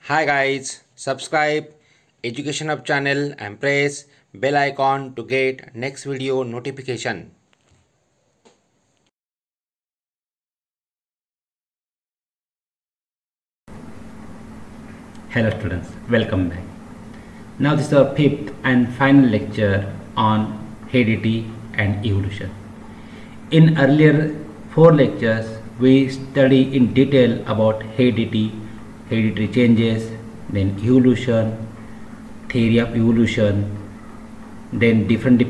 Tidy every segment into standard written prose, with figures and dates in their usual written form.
Hi guys, subscribe Education Hub channel and press bell icon to get next video notification. Hello students, welcome back. Now this is our fifth and final lecture on heredity and evolution. In earlier 4 lectures, we study in detail about heredity, hereditary changes, then evolution, theory of evolution, then different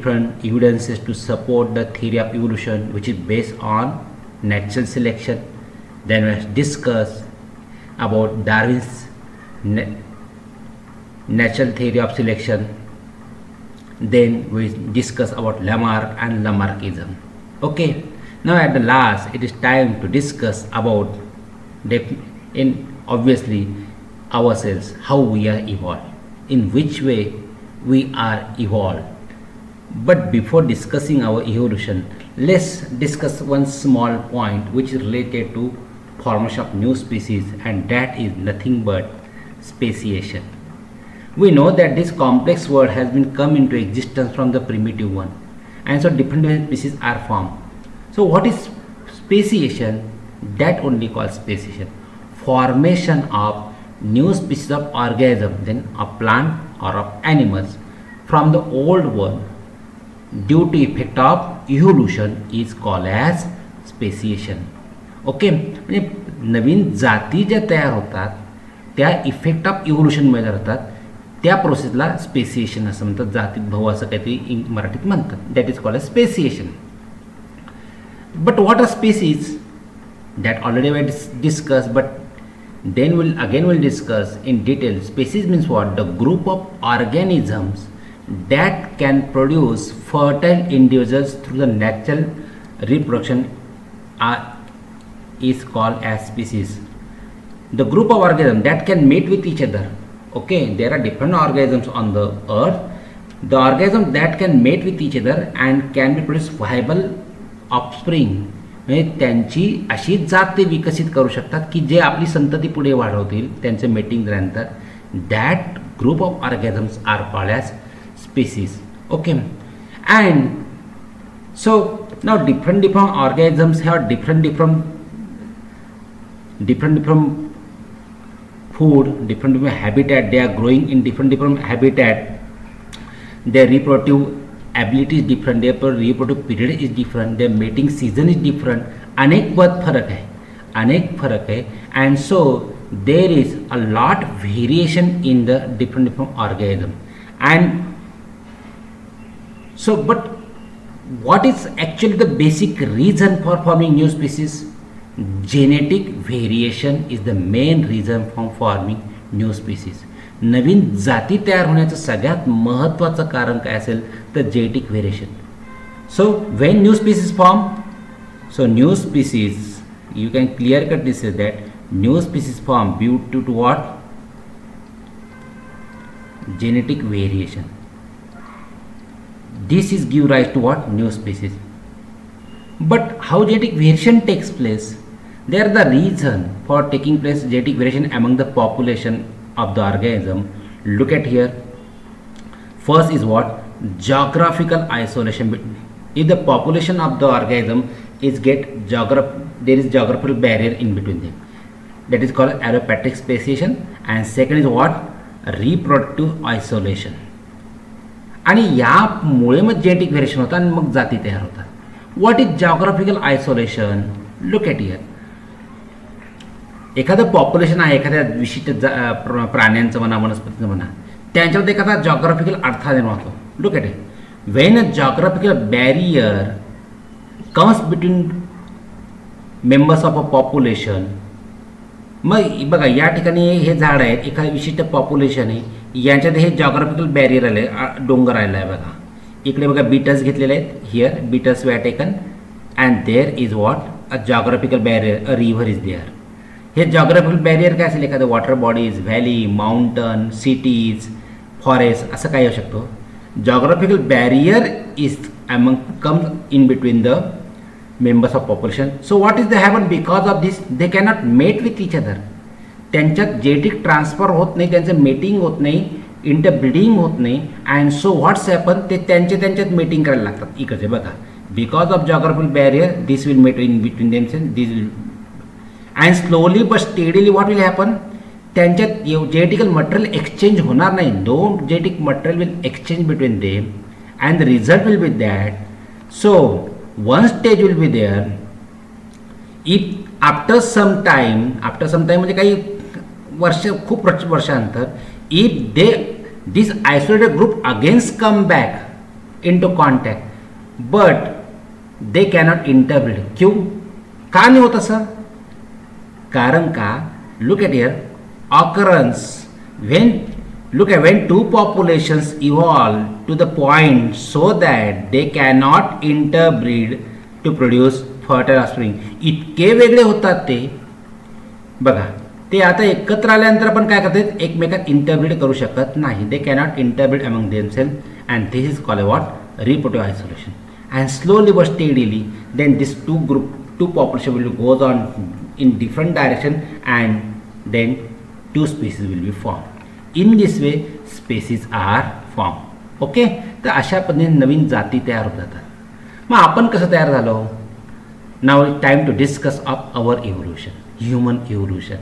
evidences to support the theory of evolution, which is based on natural selection. Then we discuss about Darwin's natural theory of selection. Then we discuss about Lamarck and Lamarckism. Okay, now at the last it is time to discuss about obviously ourselves, how we are evolved, in which way we are evolved. But before discussing our evolution, let's discuss one small point which is related to formation of new species, and that is nothing but speciation. We know that this complex world has been come into existence from the primitive one, and so different species are formed. So what is speciation? That only called speciation. Formation of new species of organism, then of plant or of animals from the old one due to effect of evolution is called as speciation. Okay, म्हणजे नवीन जाती ज्या तयार होतात त्या effect of इव्होल्युशनमुळे होतात, त्या प्रोसेसला speciation असं म्हणतात. जातीत भाऊ असं काहीतरी मराठीत म्हणतात. That is called a speciation. But what are species? That already we discuss, but then we'll discuss in detail. Species means what? The group of organisms that can produce fertile individuals through the natural reproduction is called as species. The group of organisms that can mate with each other. Okay, there are different organisms on the earth. The organisms that can mate with each other and can be produce viable offspring, म्हणजे त्यांची अशी जात ते विकसित करू शकतात की जे आपली संतती पुढे वाढवतील त्यांचे मेटिंग झाल्यानंतर. That group of organisms are called as species. Okay, and so now different organisms have different food, different habitat. They are growing in different habitat. Their reproductive ability is different, their reproductive period is different, their mating season is different. अनेक बहुत फर्क है, and so there is a lot variation in the different organism. And so, but what is actually the basic reason for forming new species? Genetic variation is the main reason for forming new species. नवीन जाती तयार होण्याचं सगळ्यात महत्त्वाचं कारण काय असेल तर genetic variation. So when new species form, so new species you can clear cut this is that new species form due to what? Genetic variation. This is give rise to what? New species. But how genetic variation takes place? There are the reason for taking place genetic variation among the population of the organism. Look at here. First is what? Geographical isolation. If the population of the organism is there is geographical barrier in between them. That is called allopatric speciation. And second is what? Reproductive isolation. आणि यामुळे मग genetic variation होतं आणि मग जाती तयार होतात. What is geographical isolation? Look at here. एखादं population आहे एखाद्या विशिष्ट प्राण्यांचं म्हणा, वनस्पतीचं म्हणा, त्यांच्यामध्ये एखादा जॉग्राफिकल अडथळा निर्माण होतो. Look at it. When a geographical barrier comes between members of a population. मग बघा या ठिकाणी हे झाड आहेत, एखादं विशिष्ट पॉप्युलेशन आहे, यांच्यात हे जॉग्राफिकल बॅरियर आले, डोंगर आलेला आहे बघा. इकडे बघा बीटल्स घेतलेले आहेत. Here beetles were taken and there is what? A geographical barrier, a river is there. हे जॉग्राफिकल बॅरियर काय असेल? एखादं water bodies, valley, mountain, cities, forest, असं काय येऊ शकतो. Geographical barrier is comes in between the members of population. So what is the happen? Because of this they cannot mate with each other. त्यांच्यात genetic transfer होत नाही, त्यांचं mating होत नाही, इंटरब्रीडिंग होत नाही. अँड सो व्हॉट्स हॅपन, ते त्यांच्यात मेटिंग करायला लागतात. इकडचे बघा, because of geographical barrier this will mate in between themselves, this will and slowly but steadily what will happen, त्यांच्यात जेनेटिकल मटेरियल एक्सचेंज होणार नाही. No genetic material will exchange between them and the result will be that. So one stage will be there if after some time म्हणजे काही खूप वर्षानंतर, if this isolated group against come back into contact but they cannot interbreed. क्यों? का नाही होत असं? कारण का, look at here, occurrence when two populations evolve to the point so that they cannot interbreed to produce fertile offspring. इतके वेगळे होतात ते बघा. ते आता एकत्र आल्यानंतर आपण काय करतात, एकमेकात इंटरब्रीड करू शकत नाही. They cannot interbreed among themselves and this is called what, reproductive isolation. And slowly but steadily then this two population will goes on in different direction and then two species will be formed. In this way species are formed. Okay, तर अशा पद्धतीने नवीन जाती तयार होत जातात. मग आपण कसं तयार झालो? Now time to discuss of our evolution, human evolution.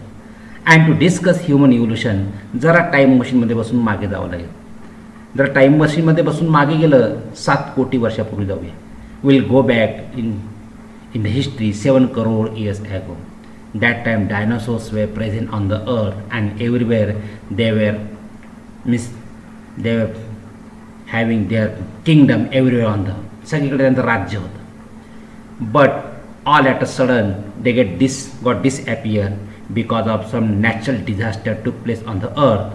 And to discuss human evolution जरा टाईम मशीनमध्ये बसून मागे जावं लागेल. जर टाईम मशीनमध्ये बसून मागे गेलं 7 कोटी वर्षापूर्वी जाऊया. Will go back in the history 7 crore years ago. That time dinosaurs were present on the earth and everywhere they were having their kingdom everywhere on the सगळीकडे त्यांचं राज्य होतं. But all at a sudden they got disappear because of some natural disaster took place on the earth,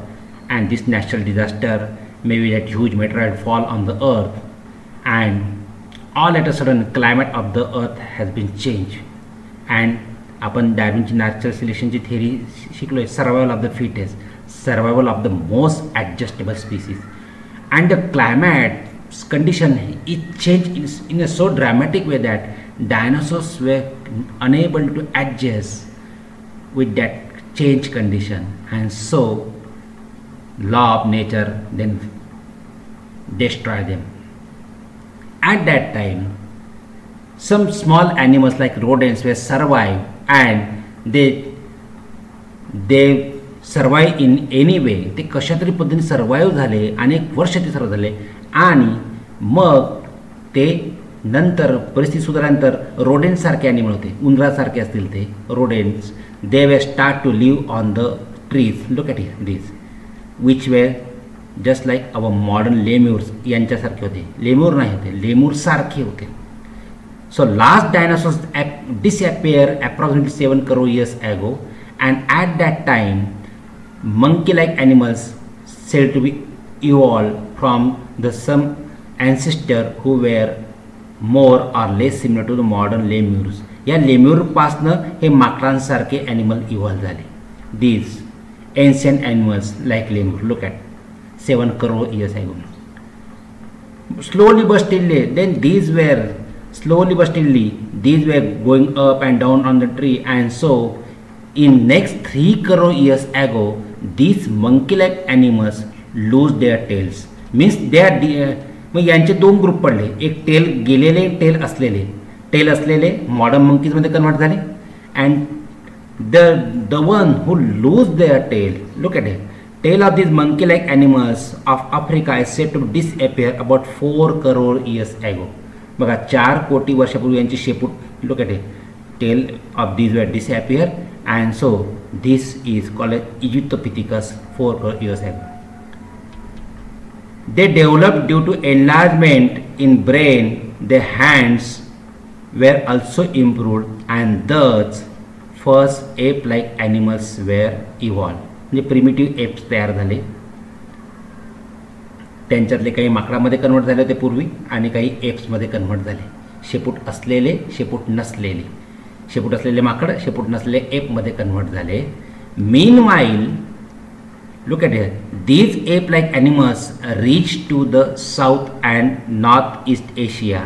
and this natural disaster, maybe that huge meteorite fall on the earth, and all at a sudden climate of the earth has been changed. And आपण डार्विनची natural सिलेक्शनची theory शिकलोय, survival of the fittest, survival of the most adjustable species. And the climate condition it changed in a so dramatic way that dinosaurs were unable to adjust with that change condition, and so law of nature then destroy them. At that time some small animals like rodents were survive, and they survive in any way. ते कशा तरी पद्धतीने survive झाले, अनेक वर्ष ते सर्व झाले, आणि मग ते नंतर परिस्थिती सुधारल्यानंतर रोडेंट्ससारखे ॲनिमल होते, उंदरासारखे असतील ते rodents, they way start to live on the trees. Look at this which were just like our modern lemurs यांच्यासारखे होते. लेम्यूर नाही होते, लेम्यूरसारखे होते. So last dinosaurs disappeared approximately 7 crore years ago, and at that time monkey-like animals said to be evolved from the some ancestor who were more or less similar to the modern lemurs. या लेम्यूरपासनं हे माकडांसारखे animal evolve झाले. These ancient animals like lemur, look at 7 crore years ago. Slowly but steadily, then these were going up and down on the tree, and so in next 3 crore years ago these monkey-like animals lose their tails. Means they are मग यांचे 2 group पडले, एक tail गेलेले, tail असलेले modern मंकीजमध्ये convert झाले, and the one who lose their tail, look at it, tail of this monkey-like animals of Africa is said to disappear about 4 crore years ago. बघा 4 कोटी वर्षापूर्वी यांची शेपूट, look at it, tail of this were disappear, and so this is called Egyptopithecus 4 crore years ago. They developed due to enlargement in brain. Their hands were also improved, and thus first ape-like animals were evolved. म्हणजे primitive apps तयार झाले. त्यांच्यातले काही माकडामध्ये convert झाले होते पूर्वी, आणि काही एप्समध्ये convert झाले. शेपूट असलेले, शेपूट नसलेले, शेपूट असलेले माकड, शेपूट नसलेले एपमध्ये कन्वर्ट झाले. Meanwhile, look at it, these ape-like animals reached to the South and Northeast Asia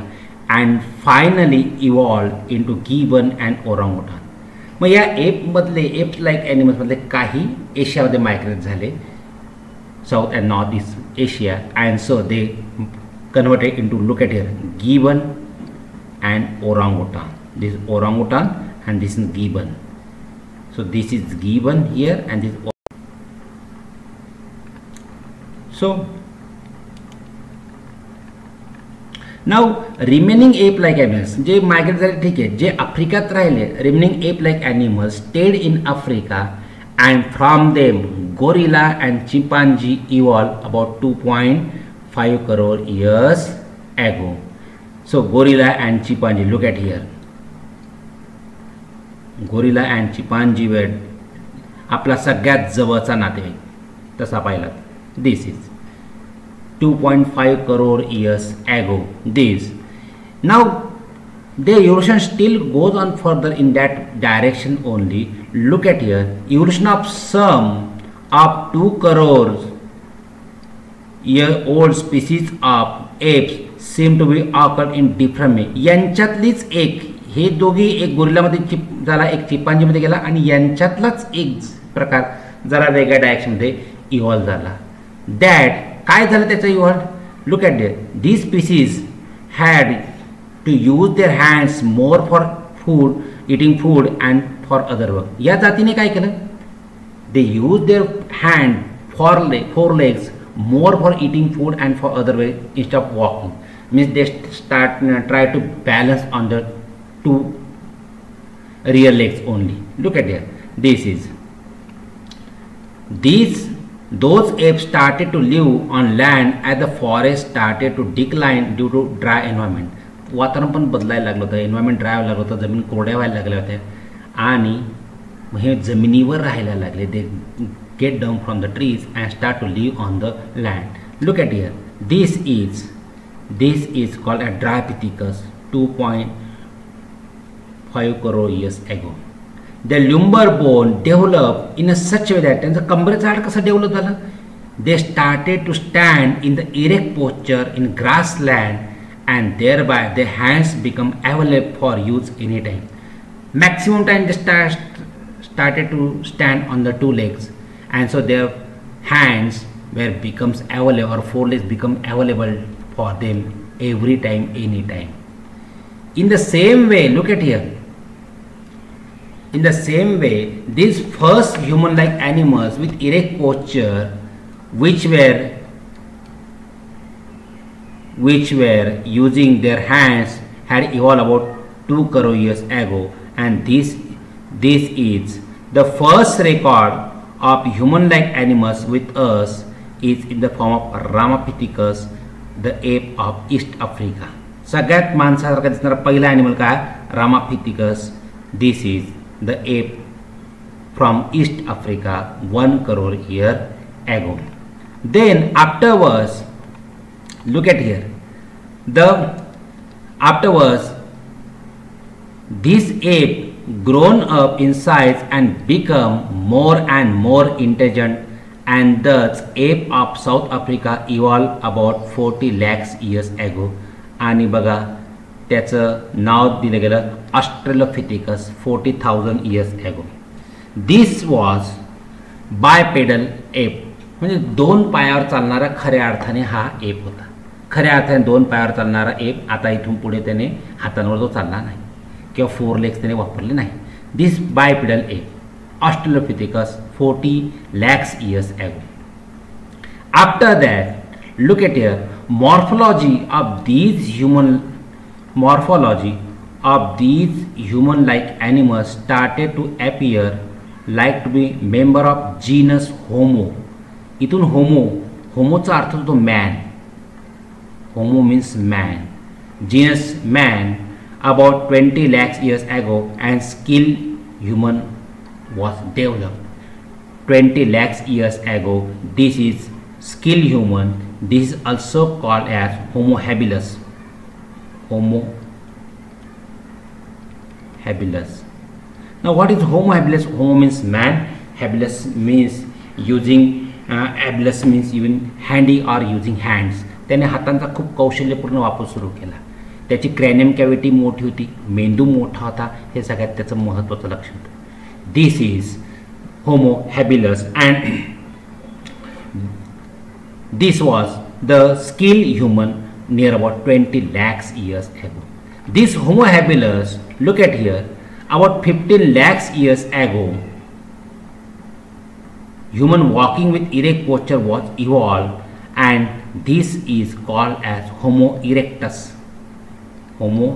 and finally evolved into gibbon and orangutan. मग या एपमधले एप लाईक ॲनिमल्समधले काही एशियामध्ये मायग्रेट झाले, south and north east Asia, and so they converted into, look at here, gibbon and orangutan. This is orangutan and this is gibbon. So this is given here and this. So now remaining ape-like animals J migrate झाले ठीक आहे, जे आफ्रिकात राहिले remaining ape-like animals stayed in Africa and from them gorilla and chimpanzee evolved about 2.5 crore years ago. So gorilla and chimpanzee, look at here. Gorilla and chimpanzee वेड आपला सगळ्यात जवळचा नातेवाईक तसा पाहिला. This is 2.5 crore years ago. This now the evolution still goes on further in that direction only. Look at here, evolution of some of 2 crore year old species of apes seem to be occurred in different way. यांच्यातलीच एक, हे दोघी एक गोरिलामध्ये झाला, एक चिंपांजीमध्ये गेला, आणि यांच्यातलाच एक प्रकार जरा वेगळ्या डायरेक्शनमध्ये इव्हॉल्व झाला. दॅट काय झालं त्याचं evolve? Look at there, these species had to use their hands more for food, eating food and for other work. या जातीने काय केलं? They use their hand four legs more for eating food and for other way instead of walking. Means they try to balance on the two rear legs only. Look at here, this is those apes started to live on land as the forest started to decline due to dry environment. वातावरण पण बदलायला लागलं होतं, environment dry व्हायला लागलं होतं, जमीन कोरड्या व्हायला लागल्या होत्या, आणि हे जमिनीवर राहायला लागले. They get down from the trees and start to live on the land. Look at here, this is called a Dryopithecus 2.5 crore years ago. The lumbar bone developed in a such way that त्यांचं कंबरेचं हाड कसं develop झालं? They started to stand in the erect posture in grassland and thereby their hands become available for use anytime. Maximum time they started to stand on the two legs, and so their hands were becomes available, or four legs become available for them every time, anytime. In the same way, look at here. In the same way, these first human-like animals with erect posture, which were using their hands, had evolved about 2 crore years ago, and this is the first record of human-like animals with us is in the form of Ramapithecus, the ape of East Africa. सगळ्यात माणसासारखा दिसणारा पहिला animal काय? Ramapithecus. This is the app from east Africa 1 crore year ago. Then afterwards, look at here, afterwards this ape grown up in size and become more and more intelligent, and thus ape of South Africa evolved about 40 lakhs years ago. आणि बघा त्याचं नाव दिलं गेलं Australopithecus 40,000 years ago. This was bipedal app, म्हणजे दोन पायावर चालणारा खऱ्या अर्थाने हा एप होता. खऱ्या अर्थाने दोन पायावर चालणारा एप. आता इथून पुढे त्याने हातांवर तो चालला नाही किंवा 4 legs त्याने वापरले नाही. This bipedal app Australopithecus 40 lakhs years ago. After that, look at here, morphology of these human-like animals started to appear like to be member of genus Homo. इथून होमोचा अर्थ होतो man. Homo means man. genus man about 20 lakhs years ago, and skilled human was developed 20 lakhs years ago. This is skilled human. This is also called as Homo habilis. Homo habilis. Now what is Homo habilis? Homo means man. Habilis means using habilis means even handy or using hands. त्याने हातांचा खूप कौशल्यपूर्ण वापर सुरू केला. त्याची क्रॅनियम cavity मोठी होती, मेंदू मोठा होता. हे सगळ्यात त्याचं महत्त्वाचं लक्षण होतं. This is Homo habilis, and this was the skilled human near about 20 lakhs years ago. This Homo habilis, look at here, about 15 lakhs years ago, human walking with erect posture was evolved, and this is called as Homo erectus. Homo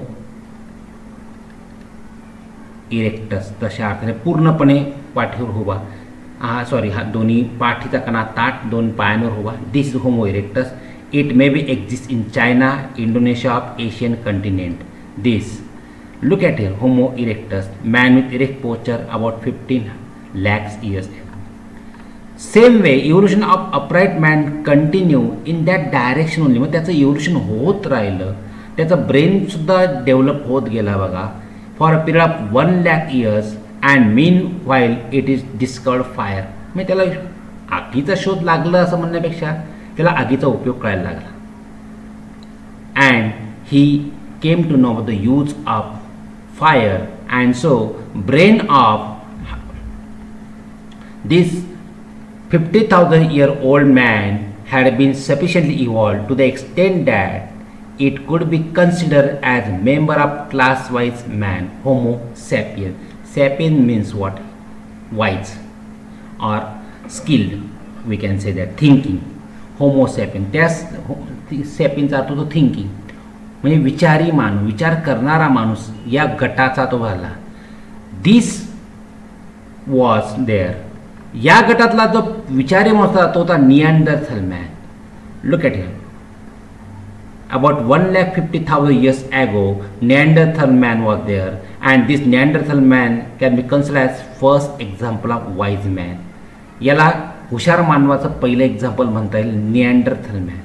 erectus, तशा अर्थाने पूर्णपणे पाठीवर उभा, sorry हा दोन्ही पाठीचा कणा ताठ, दोन पायांवर उभा. This is homo erectus. It may be exist in China, Indonesia of Asian continent. This look at here, Homo erectus, man with erect posture about 15 lakhs years ago. Same way evolution of upright man continue in that direction only. मग त्याचं evolution होत राहिलं, त्याचा brain सुद्धा develop होत गेला बघा, for a period of 1 lakh years, and meanwhile it is discovered fire. म्हणजे त्याला आगीचा शोध लागला असं म्हणण्यापेक्षा त्याला आगीचा उपयोग कळायला लागला. And he came to know the use of fire, and so brain of this 50,000 year old man had been sufficiently evolved to the extent that it could be considered as member of class wise man, Homo sapien. Sapien means what? Wise or skilled, we can say that, thinking. Homo sapien, त्यास सॅपियनचा अर्थ होतो thinking, म्हणजे विचारी माणूस, विचार करणारा माणूस या गटाचा तो झाला. This was there. या गटातला जो विचारी माणूस होता तो होता Neanderthal man. Look at him. About 1,50,000 years ago, Neanderthal man was there, and this Neanderthal man can be considered as first example of wise man. याला हुशार मानवाचं पहिलं एक्झाम्पल म्हणता येईल, निअँडरथल मॅन.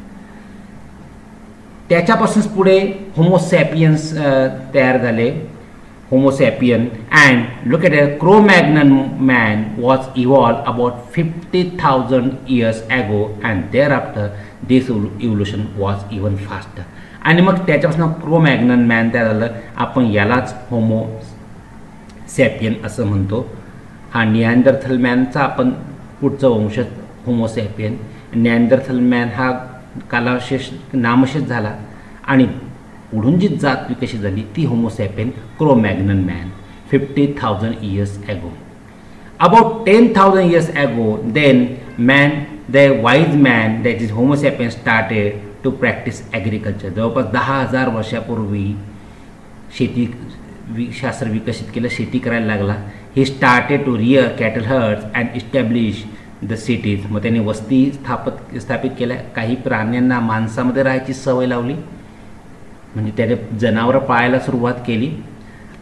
त्याच्यापासूनच पुढे होमोसॅपियन्स तयार झाले, Homo sapien. And look at it, Cro-Magnon man was evolve about 50,000 years ago, and thereafter this evolution was even faster. आणि मग त्याच्यापासून क्रो-मॅग्नन मॅन तयार झालं. आपण यालाच होमो सॅपियन असं म्हणतो. हा निअँडरथल मॅनचा आपण पुढचं वंशज होमोसॅपियन. निअँडरथल मॅन हा कालावशेष नामशेष झाला आणि पुढून जी जात विकसित झाली ती Homo sapien, क्रो-मॅग्नन man, 50,000 years ago. About 10,000 years ago, then man, the wise man, that is Homo sapiens, started to practice agriculture. जवळपास 10,000 वर्षापूर्वी शेती शास्त्र विकसित केलं, शेती करायला लागला. He started to rear cattle herds and establish the cities. मग त्याने वस्ती स्थापित केल्या. काही प्राण्यांना माणसामध्ये राहायची सवय लावली, म्हणजे त्याने जनावरं पाळायला सुरुवात केली.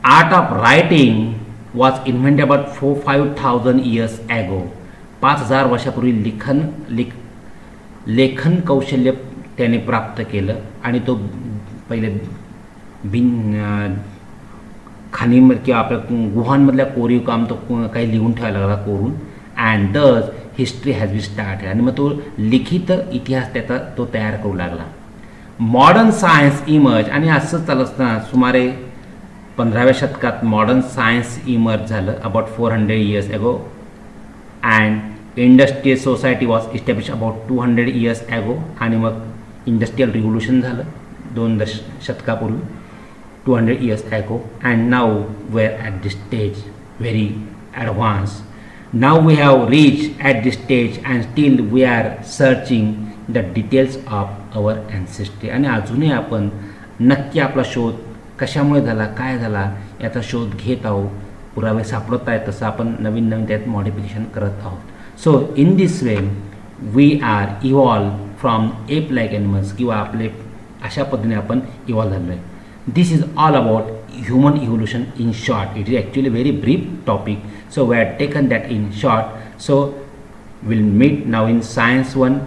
Art of writing was invented about 4-5,000 years ago. 5,000 वर्षापूर्वी लेखन कौशल्य त्याने प्राप्त केलं आणि तो पहिले खाणीमध्ये किंवा आपल्या गुहांमधल्या कोरीव काम तो काही लिहून ठेवायला लागला कोरून. अँड दस हिस्ट्री हॅज बी स्टार्टेड. आणि मग तो लिखित इतिहास त्याचा तो तयार करू लागला. Modern science emerge. आणि असं चालत असताना सुमारे 15व्या शतकात मॉडर्न सायन्स इमर्ज झालं, about 400 years ago. And industrial society was establish about 200 years ago. आणि मग इंडस्ट्रियल रिव्होल्युशन झालं 2 शतकापूर्वी, 200 years ago. And now we are at this stage very advance. Now we have reached at this stage and still we are searching the details of our ancestry. आणि अजूनही आपण नक्की आपला शोध कशामुळे झाला, काय झाला याचा शोध घेत आहोत. पुरावे सापडत आहेत तसं आपण नवीन त्यात मॉडिफिकेशन करत आहोत. So in this way we are evolve from ape like animals, किंवा आपले अशा पद्धतीने आपण इव्हॉल्व झालो आहे. This is all about human evolution in short. It is actually a very brief topic, so we have taken that in short. So we'll meet now in Science 1,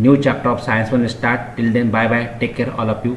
new chapter of Science 1 will start. Till then, bye bye, take care all of you.